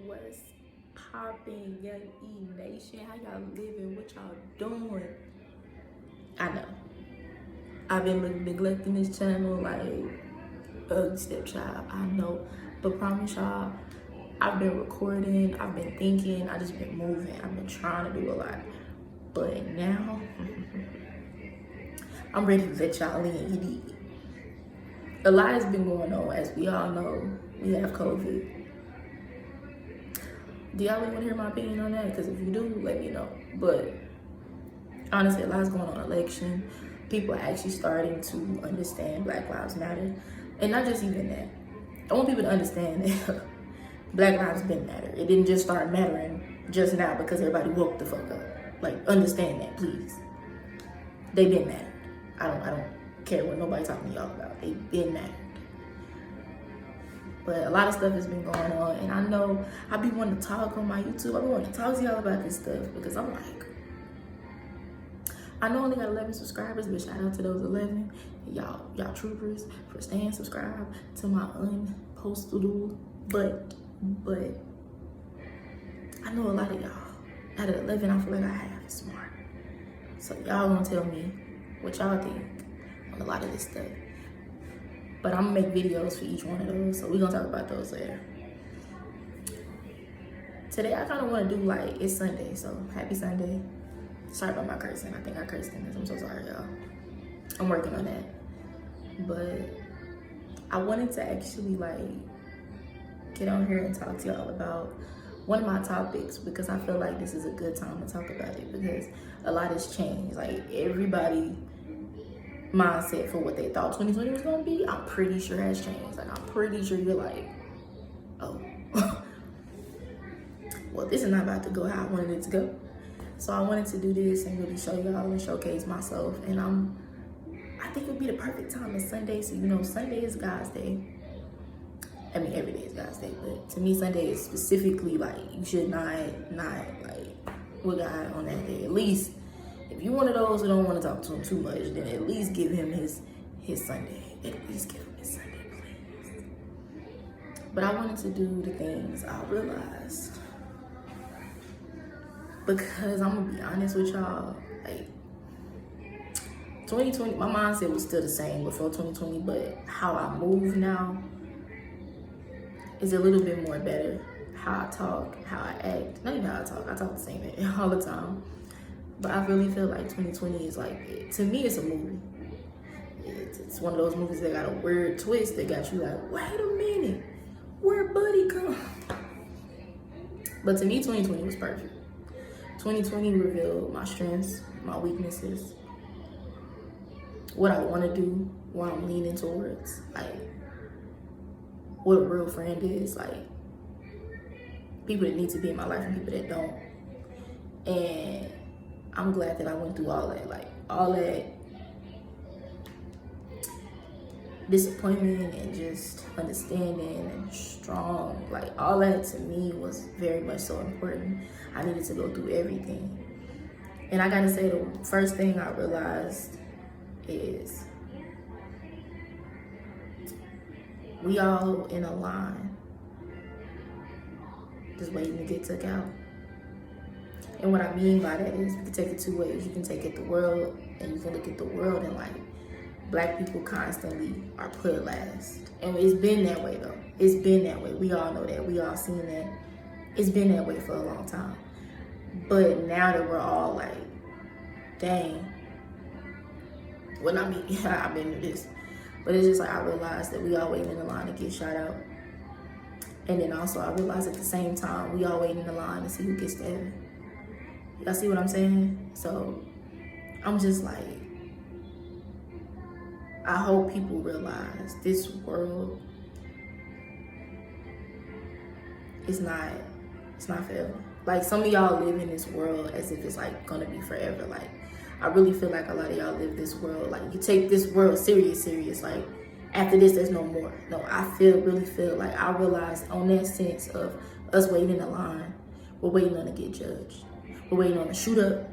What's popping, Young E Nation? How y'all living? What y'all doing? I know I've been neglecting this channel like ugly stepchild. I know, but promise y'all, I've been recording. I've been thinking. I just been moving. I've been trying to do a lot, but now I'm ready to let y'all in. You dig? A lot has been going on, as we all know. We have COVID. Do y'all really want to hear my opinion on that? Because if you do, let me know. But honestly, a lot's going on. Election, people are actually starting to understand Black Lives Matter, and not just even that. I want people to understand that Black lives been matter. It didn't just start mattering just now because everybody woke the fuck up. Like, understand that, please. They been mattered. I don't care what nobody talking to y'all about. They been mattered. But a lot of stuff has been going on, and I know I be wanting to talk on my YouTube. I be wanting to talk to y'all about this stuff because I'm like, I know I only got 11 subscribers, but shout out to those 11. Y'all troopers for staying subscribed to my unpostable. But I know a lot of y'all. Out of 11, I feel like I have is smart. So y'all gonna tell me what y'all think on a lot of this stuff. But I'm gonna make videos for each one of those, so we're gonna talk about those later. Today I kinda wanna do like, it's Sunday, so happy Sunday. Sorry about my cursing. I think I cursed in this. I'm so sorry, y'all. I'm working on that. But I wanted to actually like get on here and talk to y'all about one of my topics because I feel like this is a good time to talk about it because a lot has changed. Like everybody mindset for what they thought 2020 was gonna be, I'm pretty sure has changed. Like I'm pretty sure you're like, oh, well, this is not about to go how I wanted it to go. So I wanted to do this and really show y'all and showcase myself. And I think it would be the perfect time. It's Sunday, so you know Sunday is God's day. I mean, every day is God's day, but to me, Sunday is specifically like you should not like with God on that day. At least if you one of those who don't want to talk to him too much, then at least give him his Sunday. At least give him his Sunday, please. But I wanted to do the things I realized. Because I'm gonna be honest with y'all, like 2020, my mindset was still the same before 2020, but how I move now is a little bit more better. How I talk, how I act, not even how I talk the same all the time. But I really feel like 2020 is like, to me, it's a movie. It's one of those movies that got a weird twist that got you like, wait a minute, where Buddy come? But to me, 2020 was perfect. 2020 revealed my strengths, my weaknesses, what I want to do, what I'm leaning towards, like what a real friend is, like people that need to be in my life and people that don't. And I'm glad that I went through all that, like all that disappointment and just understanding and strong, like all that to me was very much so important. I needed to go through everything. And I gotta say, the first thing I realized is we all in a line just waiting to get took out. And what I mean by that is, you can take it two ways. You can take it the world, and you can look at the world and like, Black people constantly are put last. And it's been that way though. It's been that way. We all know that. We all seen that. It's been that way for a long time. But now that we're all like, dang. Well, I mean, I've been through this. But it's just like, I realized that we all waiting in the line to get shot out. And then also I realized at the same time, we all waiting in the line to see who gets to heaven. Y'all see what I'm saying? So I'm just like, I hope people realize this world is not forever. Like some of y'all live in this world as if it's like gonna be forever. Like I really feel like a lot of y'all live this world, like you take this world serious. Like after this, there's no more. No, I really feel like I realized on that sense of us waiting in the line, we're waiting on to get judged. We're waiting on to shoot up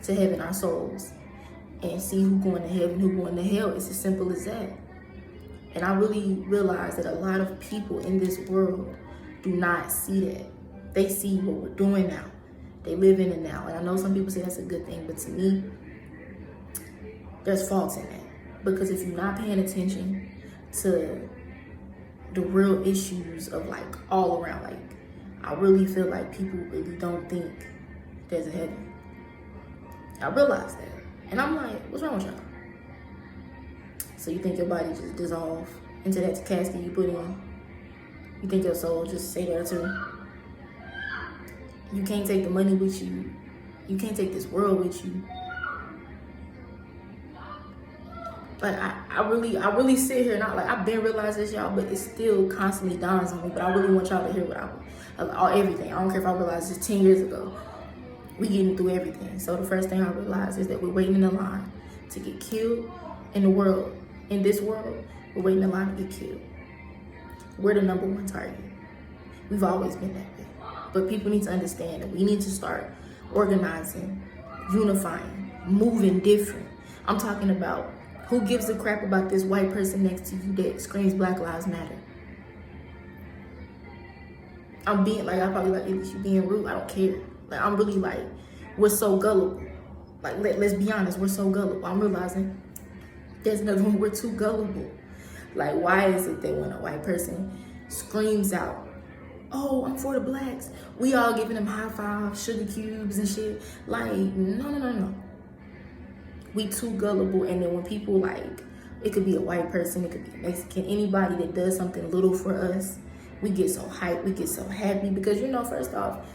to heaven our souls and see who going to heaven, who going to hell. It's as simple as that. And I really realized that a lot of people in this world do not see that. They see what we're doing now. They live in it now. And I know some people say that's a good thing, but to me, there's faults in that. Because if you're not paying attention to the real issues of like all around, like I really feel like people really don't think there's a heaven. I realize that. And I'm like, what's wrong with y'all? So you think your body just dissolve into that casket you put in? You think your soul just stay there too? You can't take the money with you. You can't take this world with you. Like I really sit here and I've been realizing this, y'all, but it still constantly dawns on me. But I really want y'all to hear everything. I don't care if I realized this 10 years ago. We getting through everything. So the first thing I realized is that we're waiting in the line to get killed in the world. In this world, we're waiting in line to get killed. We're the number one target. We've always been that way. But people need to understand that we need to start organizing, unifying, moving different. I'm talking about who gives a crap about this white person next to you that screams Black Lives Matter. I'm being like, I probably like, you being rude, I don't care. Like, I'm really like, we're so gullible. Like, let's be honest, we're so gullible. I'm realizing there's another one, we're too gullible. Like, why is it that when a white person screams out, oh, I'm for the blacks, we all giving them high fives, sugar cubes and shit? Like, no. We too gullible. And then when people like, it could be a white person, it could be a Mexican, anybody that does something little for us, we get so hyped, we get so happy. Because, you know, first off,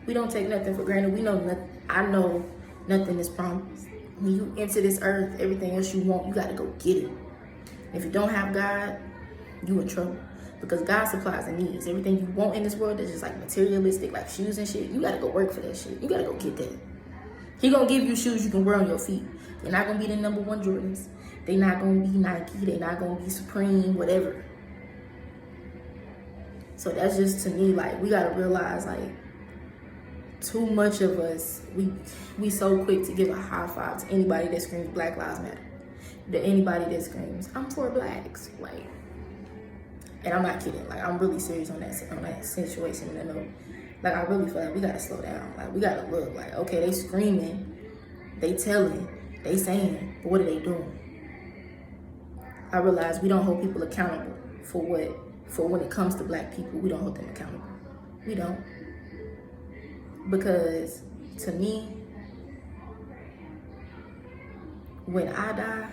we don't take nothing for granted. We know nothing. I know nothing is promised. When you enter this earth, everything else you want, you got to go get it. If you don't have God, you in trouble. Because God supplies the needs. Everything you want in this world that's just like materialistic, like shoes and shit, you got to go work for that shit. You got to go get that. He going to give you shoes you can wear on your feet. They're not going to be the number one Jordans. They're not going to be Nike. They're not going to be Supreme, whatever. So that's just, to me, like, we got to realize, like, too much of us, we so quick to give a high five to anybody that screams Black Lives Matter. To anybody that screams, I'm for blacks. Like, and I'm not kidding. Like, I'm really serious on that situation. You know? Like, I really feel like we got to slow down. Like, we got to look. Like, okay, they screaming, they telling, they saying, but what are they doing? I realize we don't hold people accountable for when it comes to black people. We don't hold them accountable. We don't. Because to me, when I die,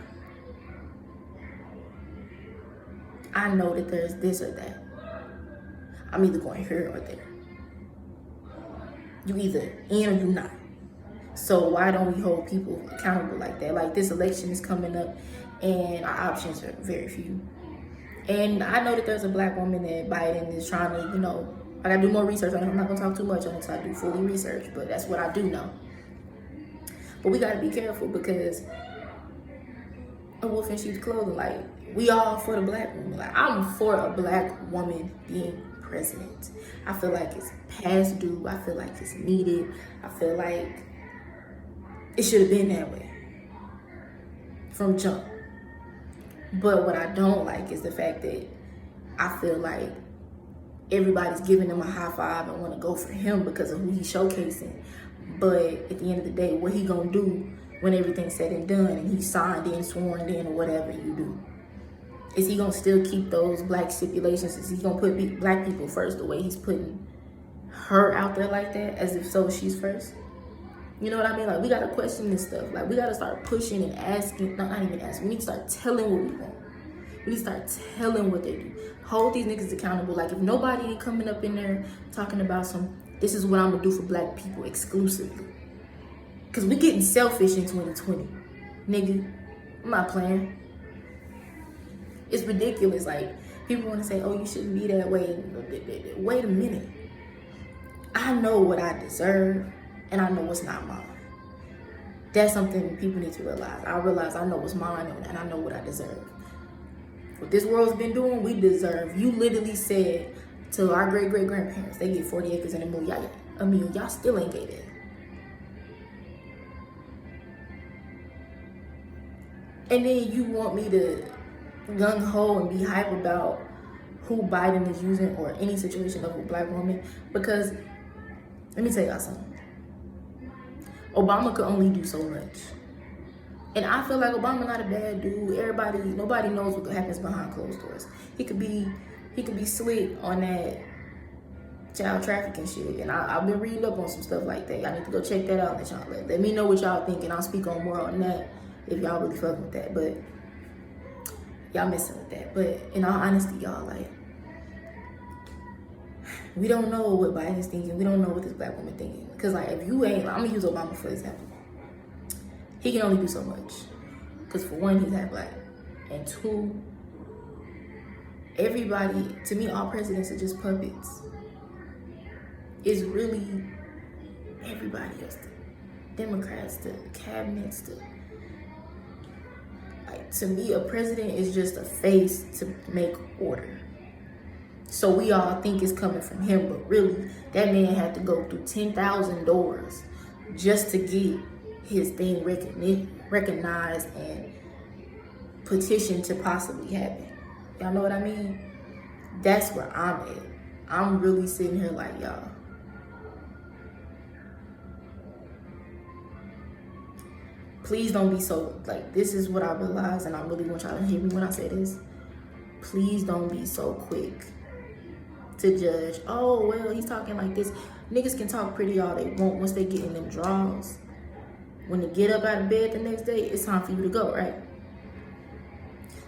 I know that there's this or that. I'm either going here or there. You either in or you not. So why don't we hold people accountable like that? Like, this election is coming up and our options are very few. And I know that there's a black woman that Biden is trying to, you know, I gotta do more research on it. I'm not gonna talk too much on it until I do fully research, but that's what I do know. But we gotta be careful because a wolf in sheep's clothing. Like, we all for the black woman. Like, I'm for a black woman being president. I feel like it's past due. I feel like it's needed. I feel like it should have been that way from jump. But what I don't like is the fact that I feel like everybody's giving him a high five and want to go for him because of who he's showcasing. But at the end of the day, what he gonna do when everything's said and done and he's signed in, sworn in, or whatever you do? Is he gonna still keep those black stipulations? Is he gonna put black people first the way he's putting her out there like that, as if so she's first? You know what I mean? Like, we gotta question this stuff. Like, we gotta start pushing and asking, not even asking, we need to start telling what we want. We need to start telling what they do. Hold these niggas accountable. Like, if nobody ain't coming up in there talking about this is what I'm gonna do for black people exclusively. Cause we getting selfish in 2020. Nigga, I'm not playing. It's ridiculous. Like, people wanna say, oh, you shouldn't be that way. Wait a minute. I know what I deserve and I know what's not mine. That's something people need to realize. I realize I know what's mine and I know what I deserve. What this world's been doing, we deserve. You literally said to our great-great-grandparents, they get 40 acres and a million. Y'all still ain't get it. And then you want me to gung-ho and be hype about who Biden is using or any situation of a black woman, because let me tell y'all something. Obama could only do so much. And I feel like Obama not a bad dude. Nobody knows what happens behind closed doors. He could be slick on that child trafficking shit. And I've been reading up on some stuff like that. Y'all need to go check that out. Let me know what y'all think, and I'll speak on more on that if y'all really fucking with that. But y'all messing with that. But in all honesty, y'all, like, we don't know what Biden's thinking. We don't know what this black woman thinking. Because, like, if you ain't, I'm going to use Obama for example. He can only do so much. Because, for one, he's half black. And two, everybody, to me, all presidents are just puppets. It's really everybody else. The Democrats, the cabinets, like, to me, a president is just a face to make order. So we all think it's coming from him, but really, that man had to go through 10,000 doors just to get his thing recognized and petitioned to possibly happen. Y'all know what I mean? That's where I'm at. I'm really sitting here like, y'all, please don't be so, like, this is what I realize, and I really want y'all to hear me when I say this. Please don't be so quick to judge. Oh, well, he's talking like this. Niggas can talk pretty all they want once they get in them draws. When they get up out of bed the next day, it's time for you to go, right?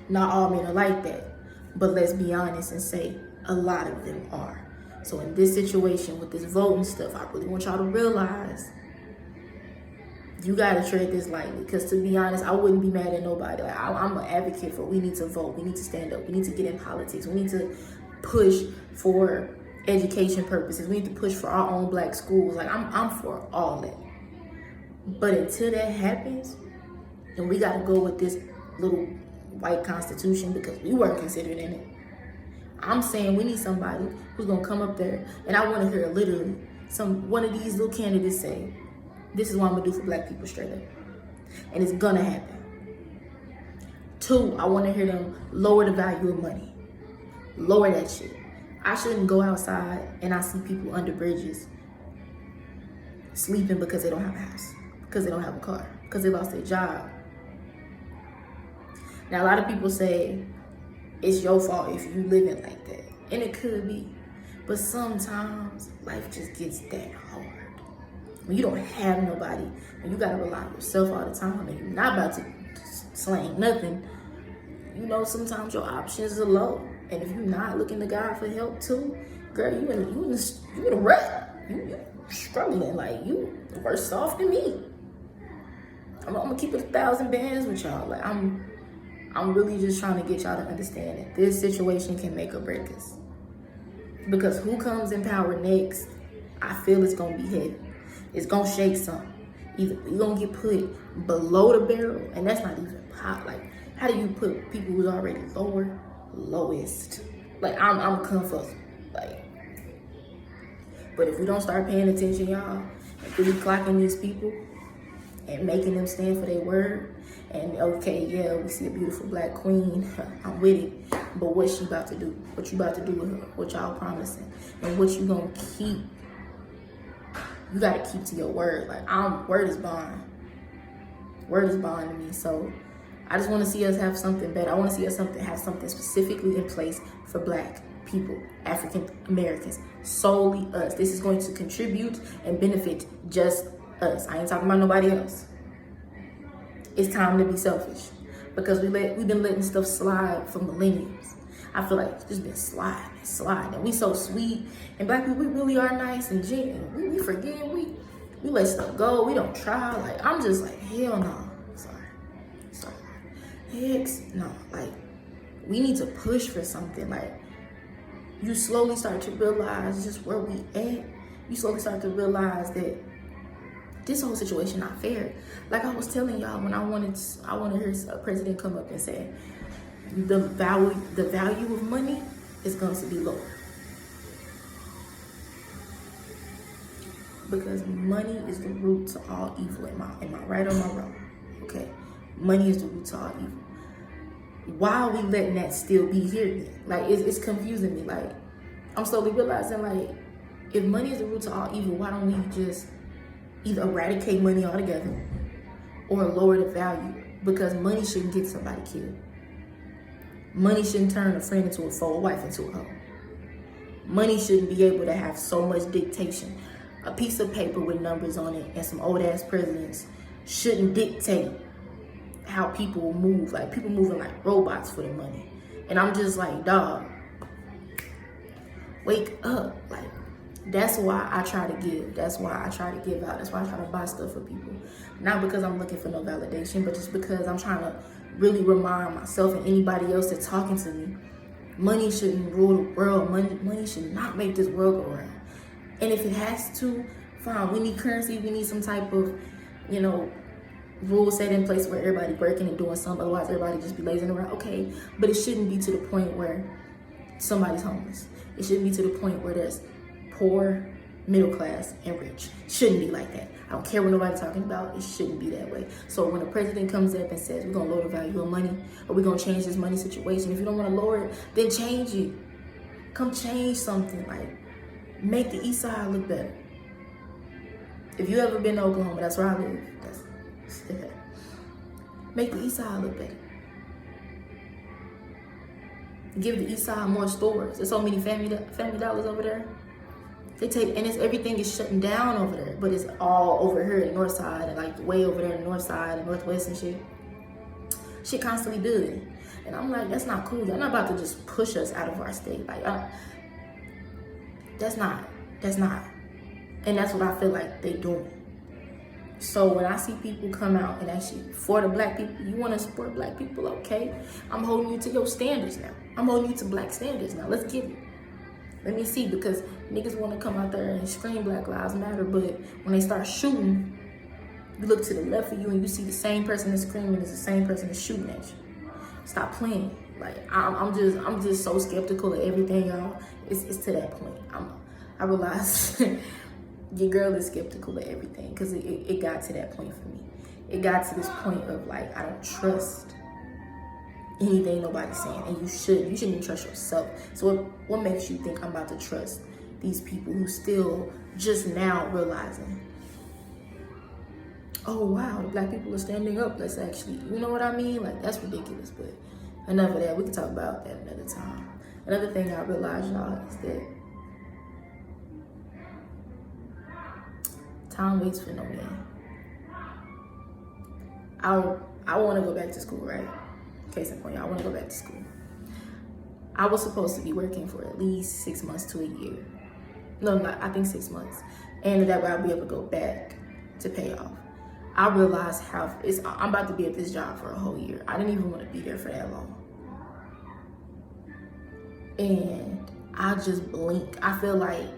Not all men are like that. But let's be honest and say a lot of them are. So in this situation with this voting stuff, I really want y'all to realize you gotta tread this lightly. Because to be honest, I wouldn't be mad at nobody. Like, I'm an advocate for we need to vote. We need to stand up. We need to get in politics. We need to push for education purposes. We need to push for our own black schools. Like, I'm for all that. But until that happens, and we gotta go with this little white constitution because we weren't considered in it. I'm saying we need somebody who's gonna come up there, and I want to hear literally one of these little candidates say, "This is what I'm gonna do for black people straight up," and it's gonna happen. Two, I want to hear them lower the value of money, lower that shit. I shouldn't go outside and I see people under bridges sleeping because they don't have a house, because they don't have a car, because they lost their job. Now, a lot of people say it's your fault if you living like that. And it could be. But sometimes life just gets that hard. When you don't have nobody, and you gotta rely on yourself all the time, and you're not about to slang nothing, you know, sometimes your options are low. And if you're not looking to God for help too, girl, you in a rut. You struggling, like, you worse off than me. I'm gonna keep it 1,000 bands with y'all. Like, I'm really just trying to get y'all to understand that this situation can make or break us. Because who comes in power next, I feel it's gonna be heavy. It's gonna shake something. Either we're gonna get put below the barrel, and that's not even hot. Like, how do you put people who's already lowest? Like, I'm comfortable. Like, but if we don't start paying attention, y'all, and really clocking these people and making them stand for their word, and okay, yeah, we see a beautiful black queen, I'm with it, but what's she about to do? What you about to do with her? What y'all promising? And what you gonna keep? You gotta keep to your word. Like, word is bond. Word is bond to me. So I just want to see us have something better. I want to see us have something specifically in place for black people, African Americans, solely us. This is going to contribute and benefit just us. I ain't talking about nobody else. It's time to be selfish, because we've been letting stuff slide for millenniums. I feel like it's just been sliding, and we so sweet, and black people, we really are nice and genuine. We forget, we let stuff go. We don't try. Like, I'm just like, hell no. Sorry. Hex no. Like, we need to push for something. Like, you slowly start to realize just where we at. You slowly start to realize that this whole situation not fair. Like I was telling y'all, when I wanted to hear a president come up and say the value of money is going to be lower, because money is the root to all evil. Am I right or am I wrong? Okay, money is the root to all evil. why are we letting that still be here? Like, it's confusing me. Like, I'm slowly realizing, like, if money is the root to all evil, why don't we just either eradicate money altogether or lower the value? Because money shouldn't get somebody killed. Money shouldn't turn a friend into a foe, a wife into a hoe. Money shouldn't be able to have so much dictation. A piece of paper with numbers on it and some old ass presidents shouldn't dictate how people will move. Like, people moving like robots for their money. And I'm just like, dog, wake up. Like, that's why I try to give. That's why I try to give out. That's why I try to buy stuff for people. Not because I'm looking for no validation, but just because I'm trying to really remind myself and anybody else that's talking to me, money shouldn't rule the world. Money should not make this world go around. And if it has to, fine. We need currency. We need some type of, rules set in place where everybody working and doing something. Otherwise, everybody just be lazing around. Okay, but it shouldn't be to the point where somebody's homeless. It shouldn't be to the point where there's poor, middle class, and rich. It shouldn't be like that. I don't care what nobody's talking about. It shouldn't be that way. So when a president comes up and says, we're going to lower the value of money, or we're going to change this money situation, if you don't want to lower it, then change it. Come change something. Like, make the east side look better. If you ever been to Oklahoma, that's where I live. Make the east side look better. Give the east side more stores. There's so many family dollars over there. They take, and everything is shutting down over there, but it's all over here in the north side, and like way over there in the north side and northwest and shit. Shit constantly building. And I'm like, that's not cool. Y'all not about to just push us out of our state. Like, that's not. And that's what I feel like they doing. So when I see people come out and actually, for the black people, you want to support black people, okay? I'm holding you to your standards now. I'm holding you to black standards now. Let's get it. Let me see, because niggas want to come out there and scream Black Lives Matter, but when they start shooting, you look to the left of you and you see the same person that's screaming is the same person that's shooting at you. Stop playing. Like, I'm just so skeptical of everything, y'all. It's to that point. I realize your girl is skeptical of everything, because it got to that point for me. It got to this point of, like, I don't trust anything nobody's saying, and you shouldn't even trust yourself. So what makes you think I'm about to trust these people who still just now realizing, oh wow, the black people are standing up, let's actually, you know what I mean? Like, that's ridiculous. But enough of that. We can talk about that another time. Another thing I realized, y'all, is that time waits for no man. I want to go back to school, right? Case in point, I want to go back to school. I was supposed to be working for at least 6 months to a year. No, I think 6 months. And that way I'll be able to go back to pay off. I realized I'm about to be at this job for a whole year. I didn't even want to be there for that long. And I just blinked. I feel like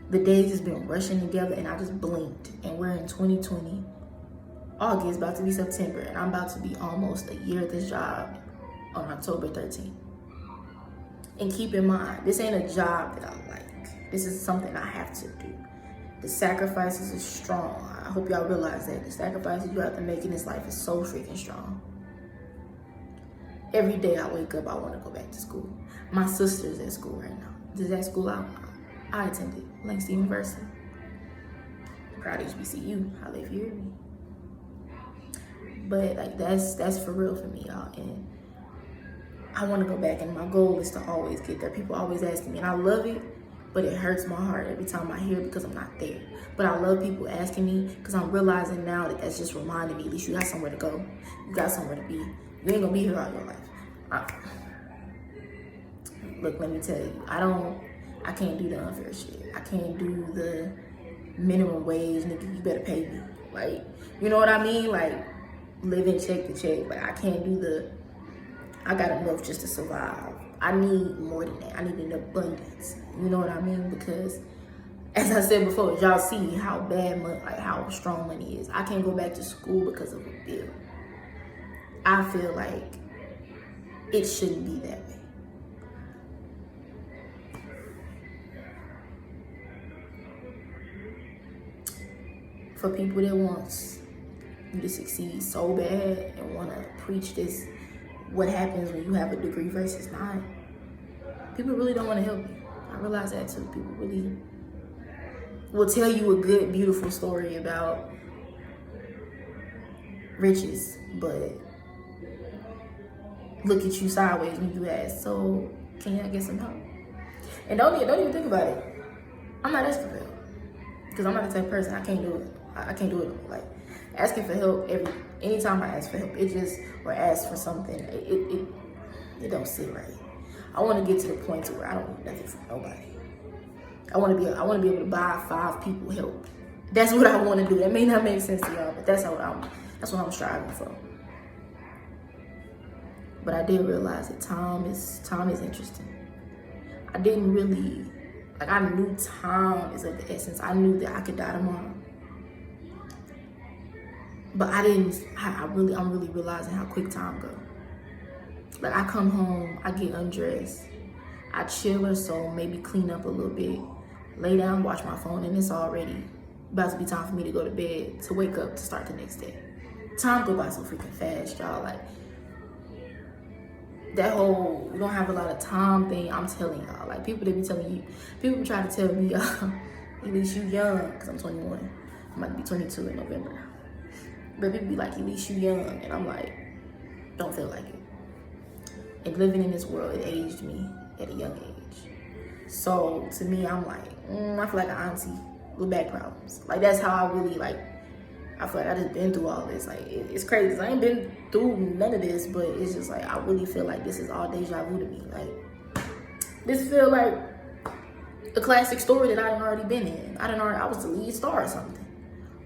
the days has been rushing together, and I just blinked. And we're in 2020. August, about to be September, and I'm about to be almost a year at this job on October 13th. And keep in mind, this ain't a job that I like. This is something I have to do. The sacrifices is strong. I hope y'all realize that. The sacrifices you have to make in this life is so freaking strong. Every day I wake up, I want to go back to school. My sister's at school right now. This is that school I attended, Langston University. Proud of HBCU. I live here. But like, that's for real for me, y'all. And I want to go back, and my goal is to always get there. People always asking me, and I love it, but it hurts my heart every time I hear it because I'm not there. But I love people asking me, because I'm realizing now that that's just reminding me, at least you got somewhere to go. You got somewhere to be. You ain't gonna be here all your life. Look, let me tell you, I can't do the unfair shit. I can't do the minimum wage, nigga, you better pay me. Like, you know what I mean? Like, living check to check, but I can't do I got enough just to survive. I need more than that. I need an abundance. You know what I mean? Because as I said before, y'all see how bad money, like how strong money is. I can't go back to school because of a bill. I feel like it shouldn't be that way. For people that wants you to succeed so bad and want to preach this what happens when you have a degree versus not. People really don't want to help you. I realize that too. People really will tell you a good, beautiful story about riches, but look at you sideways when you ask, so can y'all get some help? And don't even think about it. I'm not asking for help, because I'm not the type of person, I can't do it. I can't do it. Like, asking for help anytime I ask for help, or ask for something, it don't sit right. I want to get to the point to where I don't need nothing from nobody. I want to be able to buy 5 people help. That's what I want to do. That may not make sense to y'all, but that's what I'm striving for. But I did realize that time is interesting. I didn't really, I knew time is of the essence. I knew that I could die tomorrow. But I'm really realizing how quick time goes. Like, I come home, I get undressed, I chill or so, maybe clean up a little bit, lay down, watch my phone, and it's already about to be time for me to go to bed, to wake up, to start the next day. Time go by so freaking fast, y'all. Like, that whole, we don't have a lot of time thing, I'm telling y'all. Like, people try to tell me, at least you young, because I'm 21. I might be 22 in November. But people be like, at least you young. And I'm like, don't feel like it. And living in this world, it aged me at a young age. So to me, I'm like, I feel like an auntie with back problems. Like, that's how I really, like, I feel like I just been through all this. Like, it's crazy. I ain't been through none of this, but it's just like, I really feel like this is all deja vu to me. Like, this feel like a classic story that I done already been in. I was the lead star or something.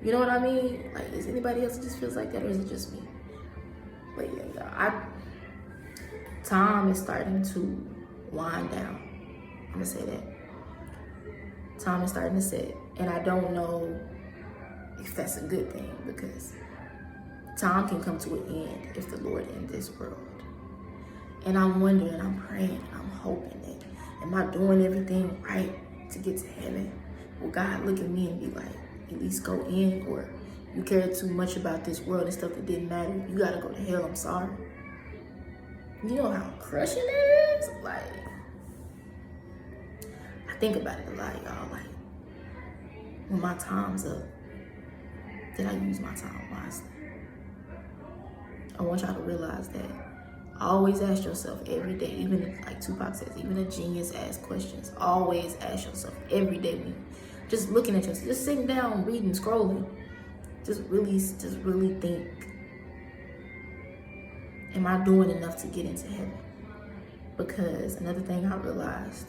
You know what I mean? Like, is anybody else that just feels like that, or is it just me? But yeah, time is starting to wind down. I'm gonna say that. Time is starting to set, and I don't know if that's a good thing, because time can come to an end if the Lord ends this world. And I'm wondering, I'm praying, I'm hoping that, am I doing everything right to get to heaven? Will God look at me and be like, at least go in, or you care too much about this world and stuff that didn't matter, you gotta go to hell, I'm sorry. You know how crushing it is? Like, I think about it a lot, y'all. Like, when my time's up, did I use my time wisely? I want y'all to realize that. Always ask yourself every day, even if, like Tupac says, even a genius asks questions. Always ask yourself every day, just looking at yourself, just sitting down, reading, scrolling. Just really think, am I doing enough to get into heaven? Because another thing I realized,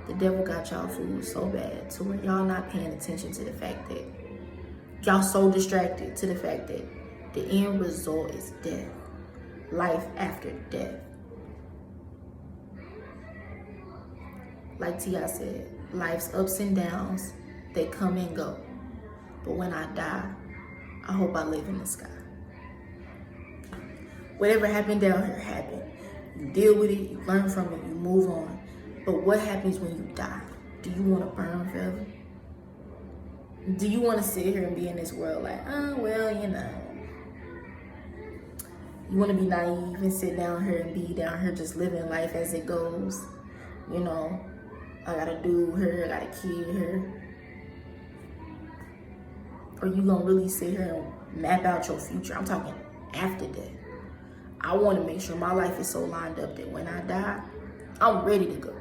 the devil got y'all fooled so bad to where y'all not paying attention to the fact that y'all so distracted to the fact that the end result is death. Life after death. Like T.I. said, life's ups and downs, they come and go. But when I die, I hope I live in the sky. Whatever happened down here happened. You deal with it, you learn from it, you move on. But what happens when you die? Do you want to burn forever? Do you want to sit here and be in this world like, well, you know. You want to be naive and sit down here and be down here just living life as it goes. You know, I got to do her, I got a kid her. Or you going to really sit here and map out your future? I'm talking after death. I want to make sure my life is so lined up that when I die, I'm ready to go.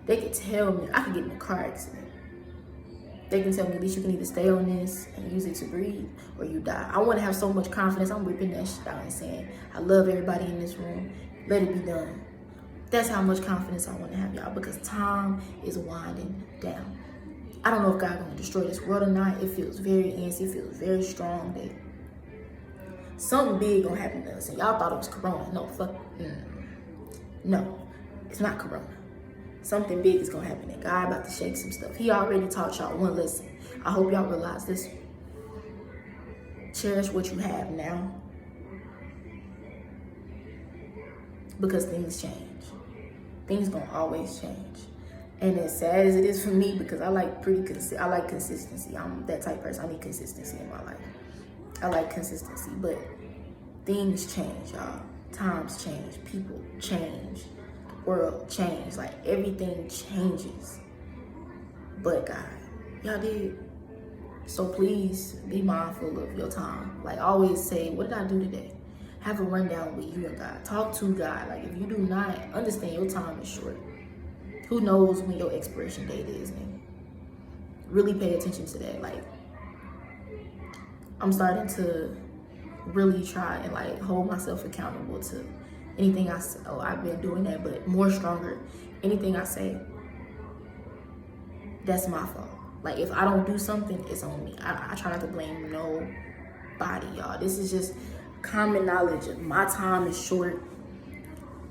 They can tell me, I could get in a car accident. They can tell me, at least you can either stay on this and use it to breathe, or you die. I want to have so much confidence, I'm ripping that shit out and saying, I love everybody in this room. Let it be done. That's how much confidence I want to have, y'all, because time is winding down. I don't know if God's going to destroy this world or not. It feels very antsy. It feels very strong that something big going to happen to us. And y'all thought it was Corona. No, no, it's not Corona. Something big is going to happen, and God about to shake some stuff. He already taught y'all one lesson. I hope y'all realize this. Cherish what you have now, because things change. Things going to always change. And as sad as it is for me, because I like consistency. I'm that type of person. I need consistency in my life. I like consistency, but things change, y'all. times change, people change, world change, like everything changes. But God, y'all did. So please be mindful of your time. Like always say, what did I do today? Have a rundown with you and God. Talk to God. Like if you do not understand your time is short, who knows when your expiration date is, man? Really pay attention to that. Like I'm starting to really try and like hold myself accountable to anything I say. Oh, I've been doing that, but more stronger. Anything I say, that's my fault. Like if I don't do something, it's on me. I try not to blame nobody, y'all. This is just common knowledge. My time is short.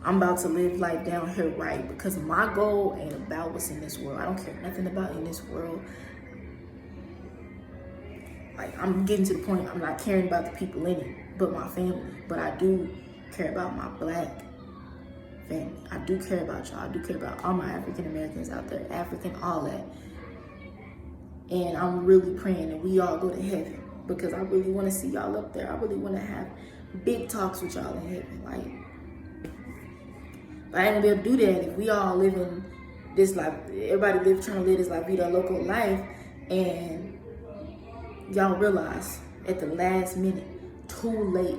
I'm about to live life down here right because my goal ain't about what's in this world. I don't care nothing about in this world. Like I'm getting to the point I'm not caring about the people in it, but my family. But I do care about my Black family. I do care about y'all. I do care about all my African Americans out there, African, all that. And I'm really praying that we all go to heaven because I really want to see y'all up there. I really want to have big talks with y'all in heaven. Like, but I ain't gonna be able to do that if we all live in this life. Everybody trying to live this like vida local life, and y'all realize at the last minute, too late,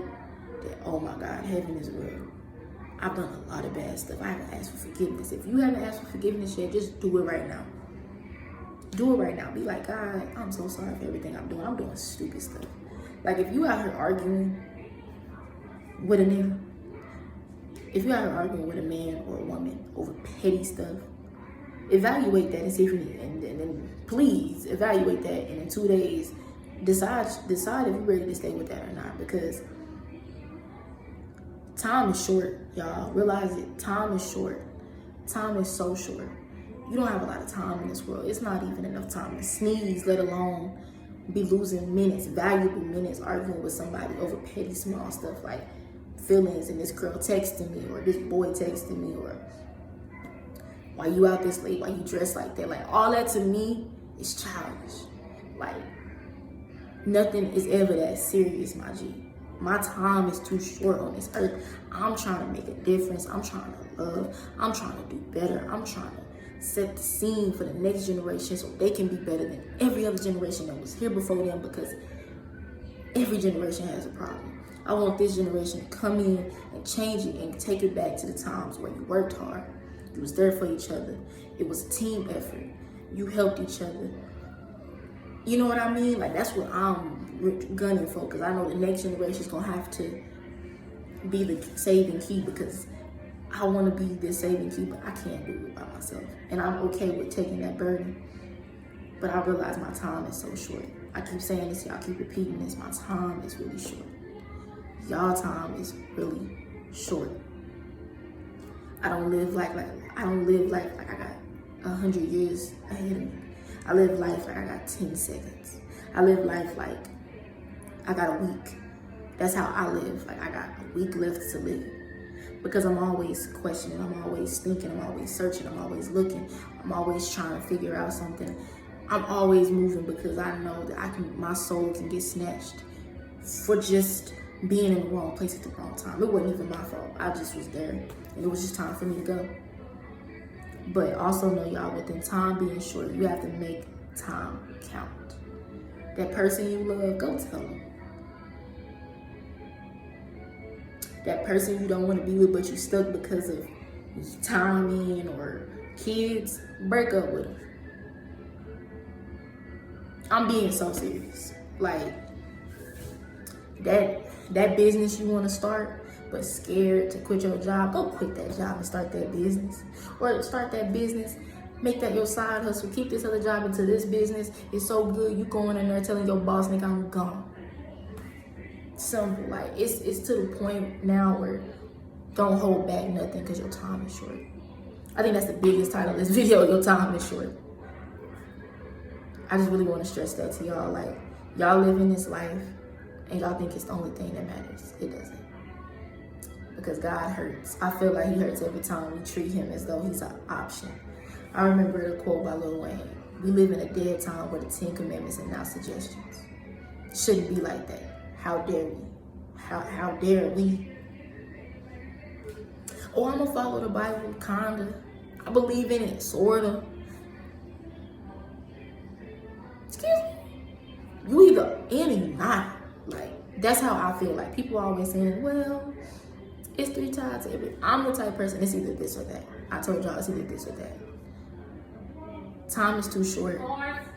that oh my God, heaven is real. I've done a lot of bad stuff. I haven't asked for forgiveness. If you haven't asked for forgiveness yet, just do it right now. Do it right now. Be like, God, I'm so sorry for everything I'm doing. I'm doing stupid stuff. Like if you out here arguing with a nigga, if you out here arguing with a man or a woman over petty stuff, evaluate that and see if you need, and then please evaluate that, and in 2 days, decide if you're ready to stay with that or not, because time is short, y'all. Realize it. Time is short. Time is so short. You don't have a lot of time in this world. It's not even enough time to sneeze, let alone be losing minutes, valuable minutes, arguing with somebody over petty small stuff like feelings and this girl texting me or this boy texting me or why you out this late, why you dressed like that. Like all that to me is childish. Like nothing is ever that serious, my G. My time is too short on this earth. I'm trying to make a difference. I'm trying to love. I'm trying to do better. I'm trying to set the scene for the next generation so they can be better than every other generation that was here before them, because every generation has a problem. I want this generation to come in and change it and take it back to the times where you worked hard. You was there for each other. It was a team effort. You helped each other. You know what I mean? Like that's what I'm gunning for, because I know the next generation is going to have to be the saving key, because I want to be the saving key, but I can't do it by myself. And I'm okay with taking that burden. But I realize my time is so short. I keep saying this, y'all keep repeating this. My time is really short. Y'all time is really short. I don't live like I got 100 years ahead of me. I live life like I got 10 seconds. I live life like I got a week. That's how I live. Like I got a week left to live. Because I'm always questioning, I'm always thinking, I'm always searching, I'm always looking, I'm always trying to figure out something. I'm always moving because I know that my soul can get snatched for just being in the wrong place at the wrong time. It wasn't even my fault. I just was there and it was just time for me to go. But also know, y'all, within time being short, you have to make time count. That person you love, go tell them. That person you don't want to be with, but you stuck because of timing or kids, break up with them. I'm being so serious. Like that business you want to start, but scared to quit your job, go quit that job and start that business. Or start that business, make that your side hustle. Keep this other job into this business. It's so good, you going in there telling your boss, nigga, I'm gone. Simple. Like it's to the point now where don't hold back nothing because your time is short. I think that's the biggest title of this video. Your time is short. I just really want to stress that to y'all. Like y'all living this life and y'all think it's the only thing that matters. It doesn't. Because God hurts. I feel like he hurts every time we treat him as though he's an option. I remember the quote by Lil Wayne. We live in a dead time where the 10 Commandments are now suggestions. Shouldn't be like that. How dare we? How dare we? Oh, I'm gonna follow the Bible, kinda. I believe in it, sorta. Excuse me? You either in or you not. Like, that's how I feel. Like, people always saying, well, it's 3 times every. I'm the type of person, it's either this or that. I told y'all it's either this or that. Time is too short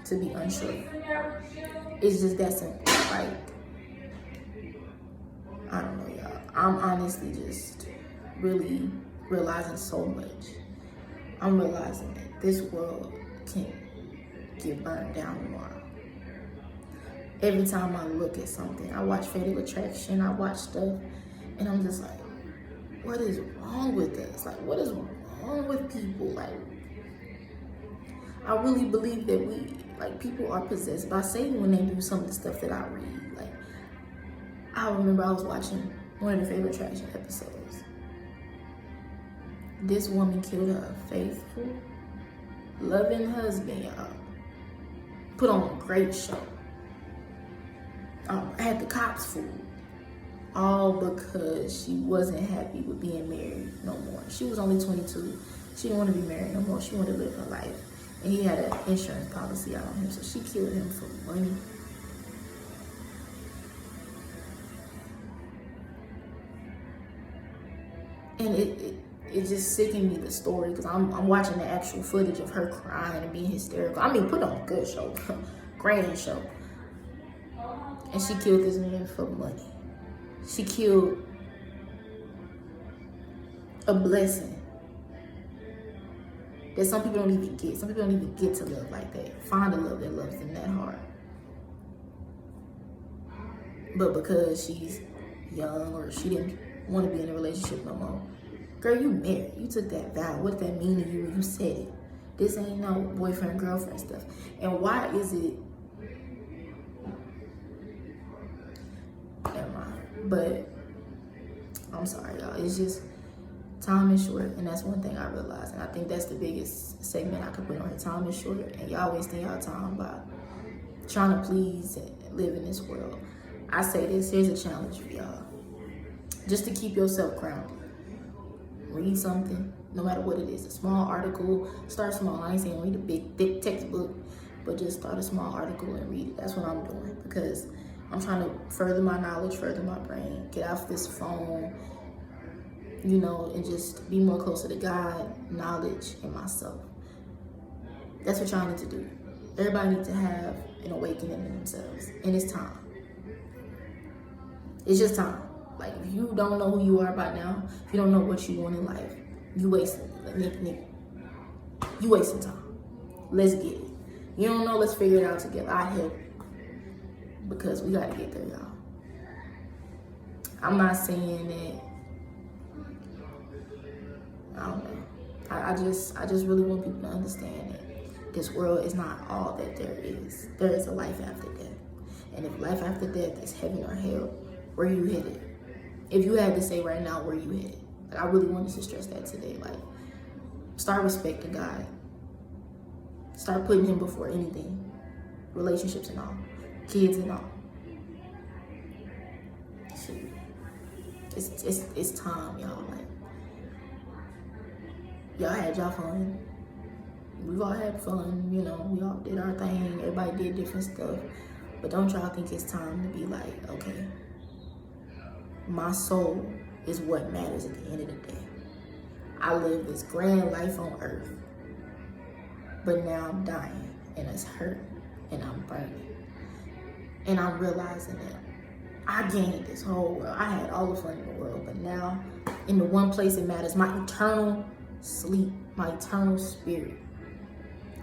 to be unsure. It's just that simple. Like, I don't know, y'all. I'm honestly just really realizing so much. I'm realizing that this world can get burned down tomorrow. Every time I look at something, I watch Fatal Attraction, I watch stuff, and I'm just like, what is wrong with us? Like, what is wrong with people? Like, I really believe that people are possessed by Satan when they do some of the stuff that I read. Like, I remember I was watching one of the Fatal Attraction episodes. This woman killed her faithful, loving husband, y'all. Put on a great show. Had the cops fooled. All because she wasn't happy with being married no more. She was only 22. She didn't want to be married no more. She wanted to live her life. And he had an insurance policy out on him, so she killed him for money. And it just sickened me, the story, because I'm watching the actual footage of her crying and being hysterical. I mean, put on a good show, grand show. And she killed this man for money. She killed a blessing that some people don't even get. Some people don't even get to love like that. Find a love that loves them that hard. But because she's young or she didn't want to be in a relationship no more. Girl, you married. You took that vow. What did that mean to you when you said it? This ain't no boyfriend, girlfriend stuff. And why is it? Never mind. But I'm sorry, y'all. It's just time is short, and that's one thing I realized. And I think that's the biggest segment I could put on here. Time is short, and y'all wasting y'all time by trying to please and live in this world. I say this, here's a challenge for y'all. Just to keep yourself grounded. Read something, no matter what it is. A small article, start small. I ain't saying read a big, thick textbook, but just start a small article and read it. That's what I'm doing, because I'm trying to further my knowledge, further my brain, get off this phone, you know, and just be more closer to God, knowledge, and myself. That's what y'all need to do. Everybody needs to have an awakening in themselves, and it's time. It's just time. Like, if you don't know who you are by now, if you don't know what you want in life, you wasting time. Let's get it. You don't know, let's figure it out together. I help you, because we gotta get there, y'all. I'm not saying that. I don't know. I just really want people to understand that this world is not all that there is. There is a life after death, and if life after death is heaven or hell, where you headed? If you had to say right now, where you headed? Like, I really wanted to stress that today. Like, start respecting God. Start putting him before anything. Relationships and all. Kids and all. Shoot. It's time, y'all. Like, y'all had y'all fun. We've all had fun, you know, we all did our thing. Everybody did different stuff. But don't y'all think it's time to be like, okay, my soul is what matters at the end of the day. I live this grand life on earth, but now I'm dying, and it's hurting, and I'm burning. And I'm realizing that I gained this whole world. I had all the fun in the world, but now in the one place it matters, my eternal sleep, my eternal spirit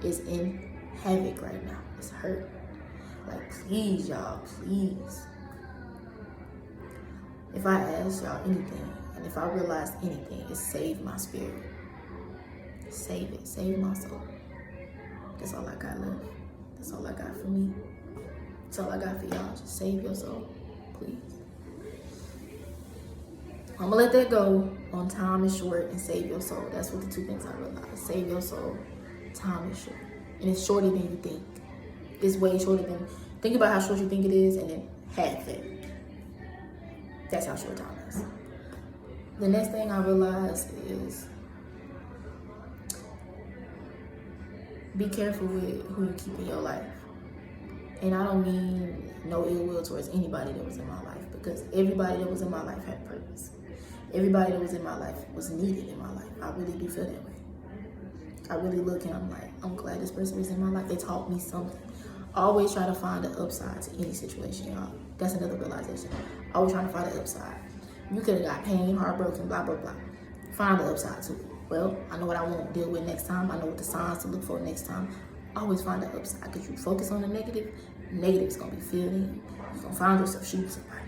is in havoc right now. It's hurting. Like, please, y'all, please. If I ask y'all anything, and if I realize anything, it's save my spirit. Save it. Save my soul. That's all I got left. That's all I got for me. That's all I got for y'all. Just save your soul, please. I'm gonna let that go on time is short and save your soul. That's what the two things I realized. Save your soul. Time is short. And it's shorter than you think. It's way shorter than, think about how short you think it is, and then half it. That's how short time is. The next thing I realized is be careful with who you keep in your life. And I don't mean no ill will towards anybody that was in my life, because everybody that was in my life had purpose. Everybody that was in my life was needed in my life. I really do feel that way. I really look and I'm like, I'm glad this person was in my life. They taught me something. Always try to find the upside to any situation, y'all. That's another realization. Always trying to find the upside. You could have got pain, heartbroken, blah, blah, blah. Find the upside to it. Well, I know what I won't deal with next time. I know what the signs to look for next time. Always find the upside, because you focus on the negative, negative's gonna be filled in. You're gonna find yourself shooting somebody.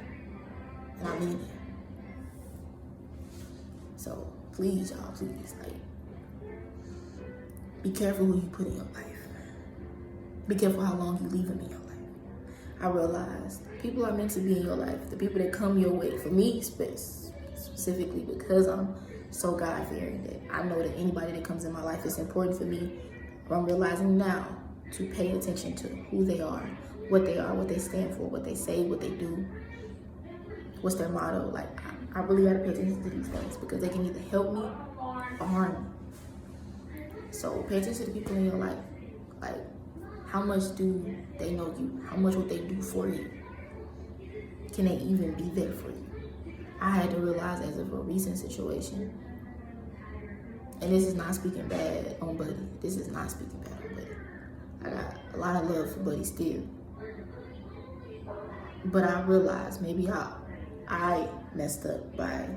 And I mean it. So please, y'all, please, like, be careful who you put in your life. Be careful how long you leave them in your life. I realized people are meant to be in your life. The people that come your way, for me specifically, because I'm so God-fearing, that I know that anybody that comes in my life is important for me. I'm realizing now to pay attention to who they are, what they stand for, what they say, what they do, what's their motto. Like, I really gotta pay attention to these things, because they can either help me or harm me. So pay attention to people in your life. Like, how much do they know you? How much would they do for you? Can they even be there for you? I had to realize, as of a recent situation, and this is not speaking bad on Buddy. This is not speaking bad on Buddy. I got a lot of love for Buddy still. But I realized maybe I messed up by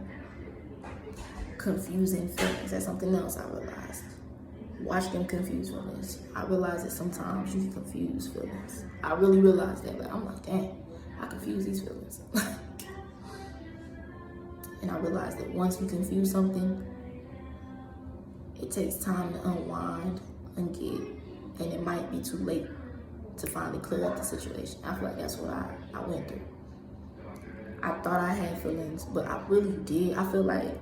confusing feelings. That's something else I realized. Watch them confuse feelings. I realized that sometimes you can confuse feelings. I really realized that. Like, I'm like, dang, I confuse these feelings. And I realized that once you confuse something, it takes time to unwind, ungit, and it might be too late to finally clear up the situation. I feel like that's what I went through. I thought I had feelings, but I really did. I feel like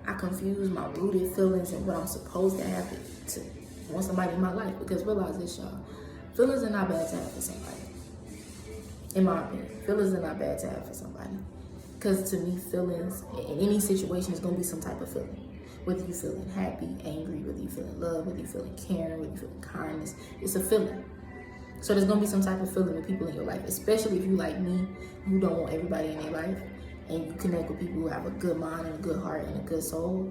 I confused my rooted feelings and what I'm supposed to have to want somebody in my life. Because realize this, y'all, feelings are not bad to have for somebody. In my opinion, feelings are not bad to have for somebody. Because to me, feelings in any situation is going to be some type of feeling. Whether you're feeling happy, angry, whether you're feeling love, whether you're feeling caring, whether you're feeling kindness, it's a feeling. So there's going to be some type of feeling with people in your life, especially if you like me, who don't want everybody in their life, and you connect with people who have a good mind and a good heart and a good soul.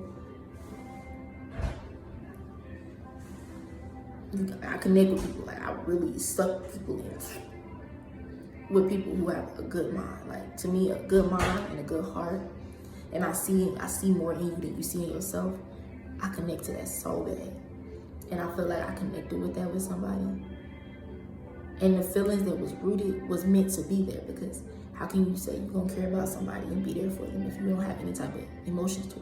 I connect with people, like, I really suck people in with people who have a good mind. Like, to me, a good mind and a good heart, and I see more in you than you see in yourself. I connect to that so bad, and I feel like I connected with that with somebody. And the feelings that was rooted was meant to be there, because how can you say you're gonna care about somebody and be there for them if you don't have any type of emotions towards